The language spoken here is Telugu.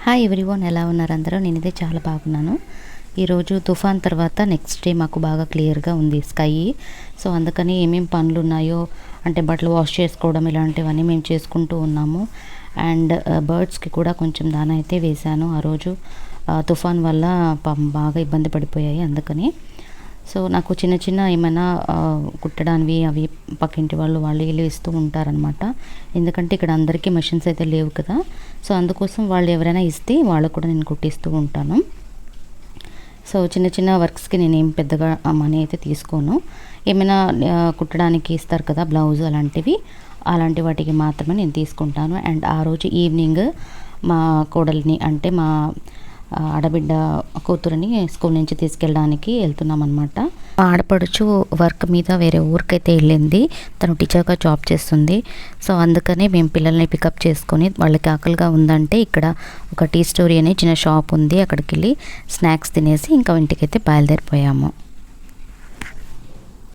హాయ్ ఎవ్రీవన్, ఎలా ఉన్నారు అందరూ? నేనైతే చాలా బాగున్నాను. ఈరోజు తుఫాన్ తర్వాత నెక్స్ట్ డే మాకు బాగా క్లియర్గా ఉంది స్కై. సో అందుకని ఏమేమి పనులు ఉన్నాయో అంటే బట్టలు వాష్ చేసుకోవడం ఇలాంటివన్నీ మేము చేసుకుంటూ ఉన్నాము. అండ్ బర్డ్స్కి కూడా కొంచెం దాన అయితే వేశాను. ఆ రోజు తుఫాన్ వల్ల బాగా ఇబ్బంది పడిపోయాయి. అందుకని సో నాకు చిన్న చిన్న ఏమైనా కుట్టడానివి అవి పక్కింటి వాళ్ళు వీళ్ళు ఇస్తూ ఉంటారనమాట. ఎందుకంటే ఇక్కడ అందరికీ మెషిన్స్ అయితే లేవు కదా. సో అందుకోసం వాళ్ళు ఎవరైనా ఇస్తే వాళ్ళకు కూడా నేను కుట్టిస్తూ ఉంటాను. సో చిన్న చిన్న వర్క్స్కి నేనేం పెద్దగా మనీ అయితే తీసుకోను. ఏమైనా కుట్టడానికి ఇస్తారు కదా బ్లౌజ్ అలాంటి వాటికి మాత్రమే నేను తీసుకుంటాను. అండ్ ఆ రోజు ఈవినింగ్ మా కోడలిని అంటే మా ఆడబిడ్డ కూతురుని స్కూల్ నుంచి తీసుకెళ్ళడానికి వెళ్తున్నాం అనమాట. మా ఆడపడుచు వర్క్ మీద వేరే ఊరికైతే వెళ్ళింది. తను టీచర్గా జాబ్ చేస్తుంది. సో అందుకనే మేము పిల్లల్ని పికప్ చేసుకొని వాళ్ళకి ఆకలిగా ఉందంటే ఇక్కడ ఒక టీ స్టోరీ అనే చిన్న షాప్ ఉంది. అక్కడికి వెళ్ళి స్నాక్స్ తినేసి ఇంకా ఇంటికైతే బయలుదేరిపోయాము.